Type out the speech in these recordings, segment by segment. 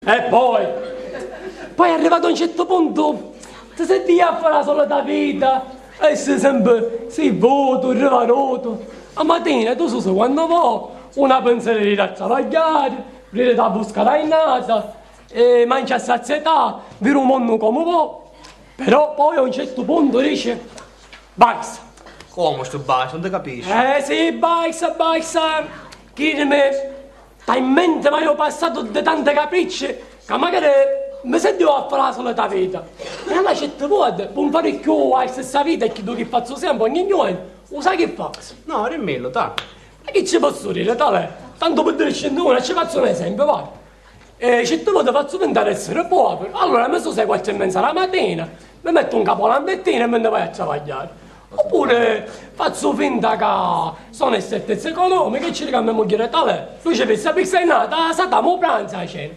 E poi è arrivato a un certo punto, ti senti a fare la solita vita, e sei sempre, sei voto, rivaroto. A mattina tu sai quando va, una pensione di andare a lavorare, di da buscare in casa, e mangia a sazietà, vira un mondo come va. Però poi a un certo punto dice, basta. Come sto basta, non ti capisci? Sì, basta. Chiedimi, stai in mente, ma io ho passato di tante capricci, che magari mi sentivo a fare la solita vita. E allora certe volte, per fare più la stessa vita e che tu che faccio sempre ogni giorno, lo sai che faccio? No, rimmelo, dai. Ma che ci posso dire, tale? Tanto per dire scendere, ci faccio un esempio, vai. Certe volte faccio finta di essere povero, allora mi sono 6:30 la mattina, mi metto un capo lampettino e me ne vai a travagliare. Oppure faccio finta che sono in certezza economica e ci dico a mia moglie tale, lui ci pensa pizza è nata, satamo pranzo a cena.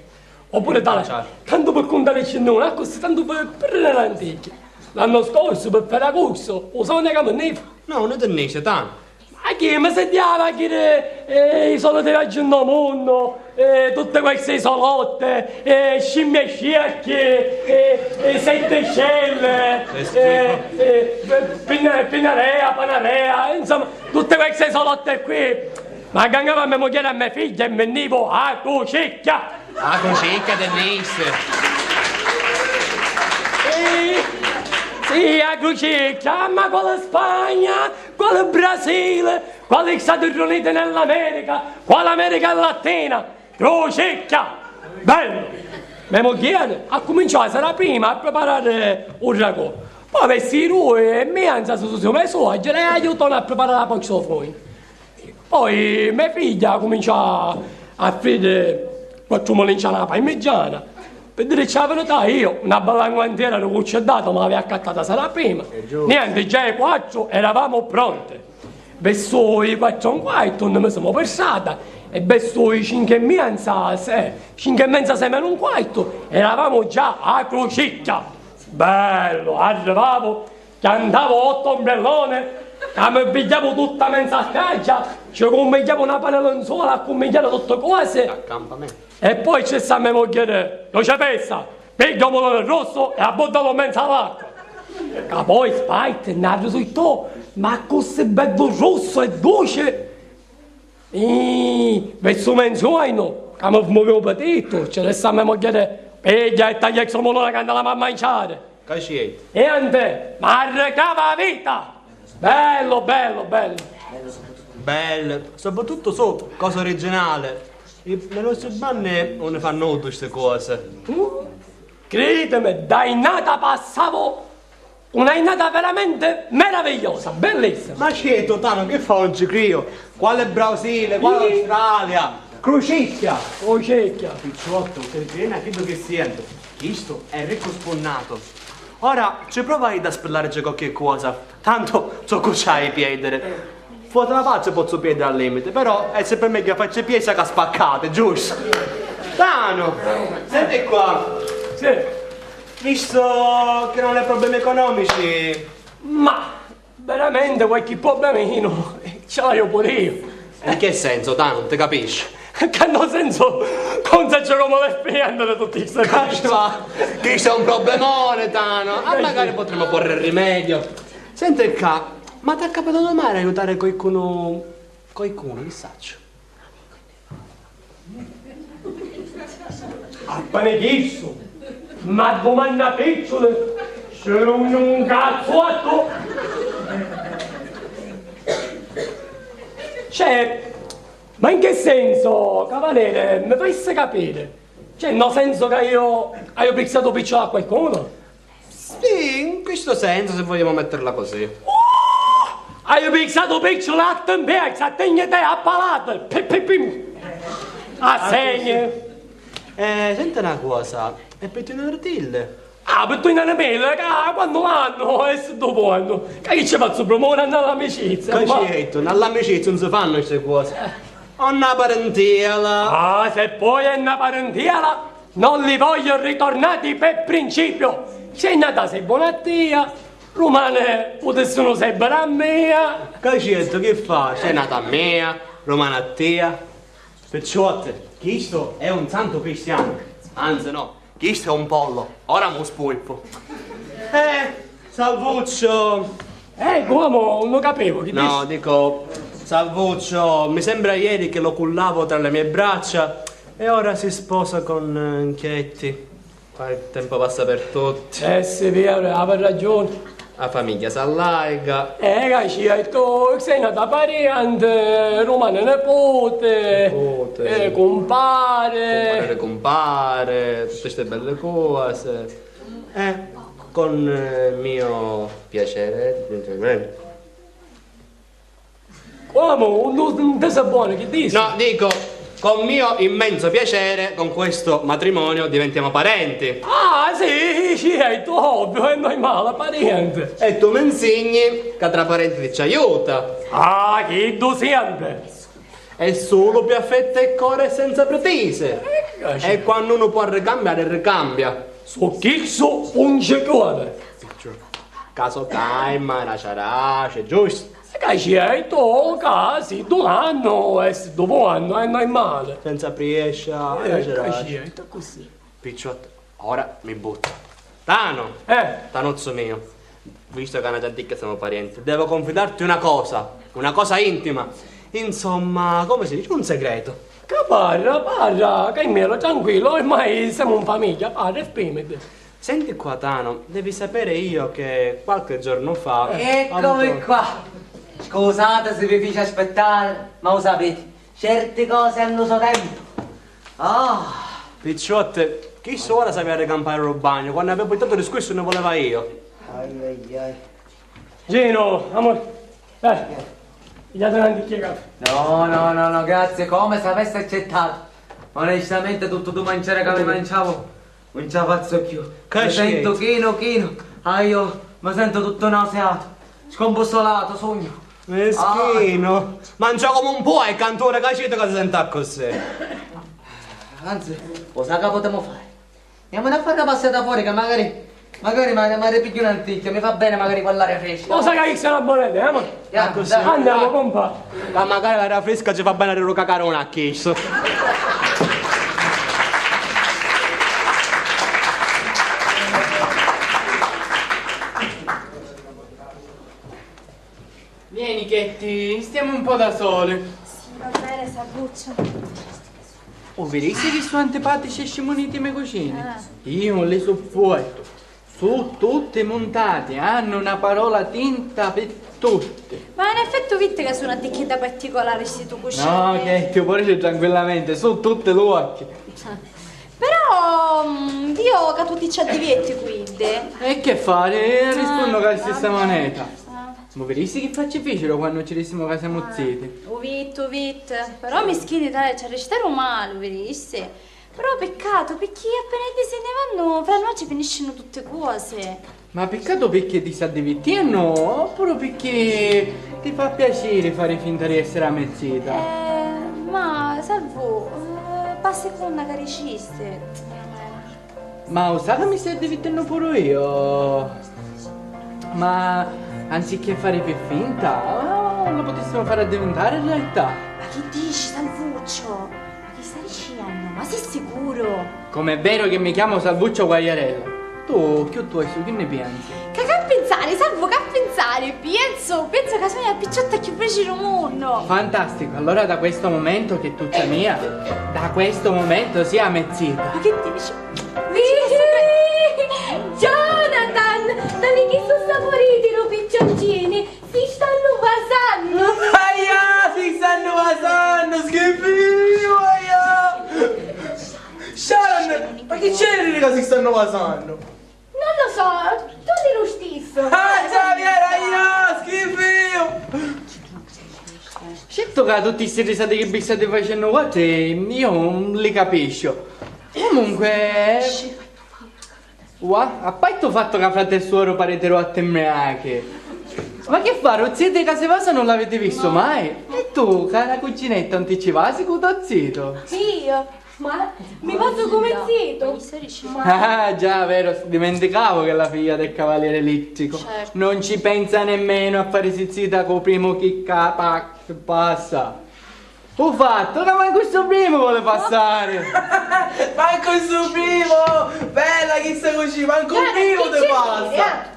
Oppure tale, tanto per contare il scendone, così tanto per l'antico. L'anno scorso per fare corso, lo so che non fa. No, non te ne tanto. Ma che mi sentiamo a dire i soldi viaggi nel mondo, tutte queste solotte, scimmie sciacche, sette scelle, pinarea, panarea, insomma, tutte queste solotte qui. Ma che a mia moglie e a mia figlia e venivo a cocicchia. A cocicchia Denise. Sì, a cocicchia, ma quale Spagna, quale Brasile, quale Stati Uniti nell'America, quale America Latina, cocicchia, bello. Mia moglie ha cominciato la prima a preparare un ragù, poi vesti lui e mi anza su mia suocera e aiutano a preparare la poccia fuori. Poi mia figlia ha cominciato a fare quattro molinciane parmigiana. Per dire la verità, io una bella guantiera che ci ho dato me l'aveva accattata sarà prima. Niente, già i 4 eravamo pronte. Verso i 4 e un quarto non mi sono pensata e verso i 5 e mezza, 5 e mezza, 6 meno un quarto, eravamo già a Crocicchia. Bello, arrivavo, che andavo 8 ombrellone, che mi pigliavo tutta mezza caccia, ci commigliavo una panelonzola a commigliare tutte cose. Accampamento. E poi c'è sta mia moglie, non c'è pessa, piglia un melone rosso e abbottalo mezzo all'acqua. E poi spaitte, nato su to, ma così bello rosso e dolce. Verso mezzogiorno, che mi muovevo petito, c'è sta mia moglie, piglia e taglia il suo melone che andava a mangiare. Cacciete. E ante, ma arrecava la vita. Bello. Bello, soprattutto so, cosa originale. Le nostre banne non ne fanno tutte queste cose. Credetemi, da innata passavo una innata veramente meravigliosa, bellissima. Ma certo, Tano, che fa un ciclio? Quale Brasile, quale Australia? Crocicchia! Picciotto, che credo che sento. Questo è ricco sponnato. Ora, ci provai da spellarci qualche cosa. Tanto so cosa piedere. Fuori la faccia posso piedere al limite, però è sempre meglio faccia piesa che spaccate, giusto? Tano, senti qua. Sì. Visto che non hai problemi economici. Ma veramente qualche problemino ce l'ho pure io. In che senso, Tano, non ti capisci? Che hanno senso con se c'è come le spiegano tutti questi Caccia, che c'è un problemone, Tano. Ah, magari potremmo porre il rimedio. Senti qua, ma ti è capitato mai di aiutare qualcuno, che saccio? Appena chiesto, ma domanda piccola, c'era un cazzotto. Cioè, ma in che senso, cavaliere, mi fai capire? Cioè, nel senso che io ho pizzato piccolo a qualcuno? Sì, in questo senso, se vogliamo metterla così. Hai pizzato piccolo a tempesta, a tegne te a palate, a segne. Senti una cosa, è per tenere artille? Ah, per tu in mele, quando l'anno e se dopo anno, che ci faccio promuovere all'amicizia? Cacetto, nell'amicizia non si fanno queste cose. Ho una parentela. Ah, se poi è una parentela, non li voglio ritornati per principio. Sei nata sei buonatia, romane potessero essere a mia. Cacetto, che fa? Sei nata a mia, romana a te. Picciotte, questo è un santo cristiano. Anzi no, questo è un pollo, ora mo spolpo. Salvuccio. Come? Non capivo che No, dico, Salvuccio, mi sembra ieri che lo cullavo tra le mie braccia e ora si sposa con Chetti. Qua il tempo passa per tutti. Sì, vero, avevi ragione. La famiglia s'allaiga. Caci, tu sei nata parente, romano nepote, Nipote. compare. Compare, tutte queste belle cose. Con mio piacere. Come? Non ti sei buono, che dici? No, dico, con mio immenso piacere, con questo matrimonio diventiamo parenti. Ah, sì, è ovvio, è normale, parente. E tu mi insegni che tra parenti ci aiuta. Ah, che tu sente? È solo più affetto e cuore senza pretese. E quando uno può ricambiare, ricambia. So chi so un giocone. Caso caima, race, giusto? Caci, tu, casi, 2 anni, e dopo anno è normale. Senza priescia, Caci, è così. Picciotto, ora mi butto. Tano, Tanozzo mio, visto che è una gente che siamo parenti, devo confidarti una cosa intima. Insomma, come si dice, un segreto. Che parla, che meno, tranquillo, ormai siamo in famiglia, parla, esprimiti. Senti qua, Tano, devi sapere io che qualche giorno fa... Eccomi qua. Scusate se vi fece aspettare, ma lo sapete, certe cose hanno suo tempo. Picciotte, chi ora sapeva ricampare il bagno? Quando avevo portato il discorso ne voleva io. Ai. Gino, amore, gli altri non ti caffè. No, grazie, come se avesse accettato. Onestamente tutto tu mangiare che mi mangiavo, non ce la faccio più. Che Mi sento schifo. chino. Io mi sento tutto nauseato, scombussolato, sogno. Meschino. Mangia come un po' e il cantore cacito che si sente così. Anzi, lo sa che potremmo fare? Andiamo a fare una passata fuori che magari mi ripiglio un'anticchia, mi fa bene magari quell'aria fresca. Lo sai che sei una buona idea, amore? Così. Andiamo, compa. Ma magari l'aria fresca ci fa bene a cacare una chiesa. Vieni Chetti, stiamo un po' da sole. Sì, va bene, Salvuccio. Oh, vedi che sono antipatici e scimuniti me cucine? Io non li sopporto. Su tutte montate, hanno una parola tinta per tutte. Ma in effetti vedi che sono una ticchetta particolare sti tu cucine. No, Chetti, pure c'è tranquillamente, su tutte le occhi. Però io che tu ti ci diverti quindi. E che fare? Rispondo con la stessa moneta. Ma vedi che faccia difficile quando ci restiamo che siamo zitti. Ovitto. Però mischini dai, ci restare male, vedi? Però peccato, perché appena se ne vanno, fra noi ci finiscono tutte cose. Ma peccato perché ti sta divertendo oppure perché ti fa piacere fare finta di essere ammezzita? Ma Salvo, passi con una cariciste. Ma lo sai che mi stai divertendo pure io? Ma anziché fare per finta, lo potessimo fare diventare realtà. Ma che dici, Salvuccio? Ma che stai dicendo? Ma sei sicuro? Com'è vero che mi chiamo Salvuccio Guaiarella. Tu, che tu hai su, che ne pensi? Che pensare, Salvo, che pensare? Penso che sono la picciotta più felice del mondo. Fantastico, allora da questo momento che è tutta mia, da questo momento sia ammezzita. Ma che dici? Jonathan, da lì che sono saporiti i piccioncini, si stanno basando. Aia, si stanno basando, schifino, aia! Sharon, ma che c'è che si stanno basando? Non lo so, tu di lo stesso. Ah, Xavier, aia, schifino! Certo che tutti questi risate che vi state facendo qua, io non li capisco. Comunque... a parte il fatto che frate e suoro paretero a temmeache. Ma che fa, Rozzete Casevasa non l'avete visto mai? E tu, cara cuginetta, non ti ci vasi con tuo zito? Io? Ma mi faccio come zitto. Ah già, vero, dimenticavo che è la figlia del cavaliere littico. Certo. Non ci pensa nemmeno a fare zizzita col primo che passa. Ho fatto, ora manco questo primo vuole passare. Manco il suo primo! Bella chissà così, manco il primo te passa!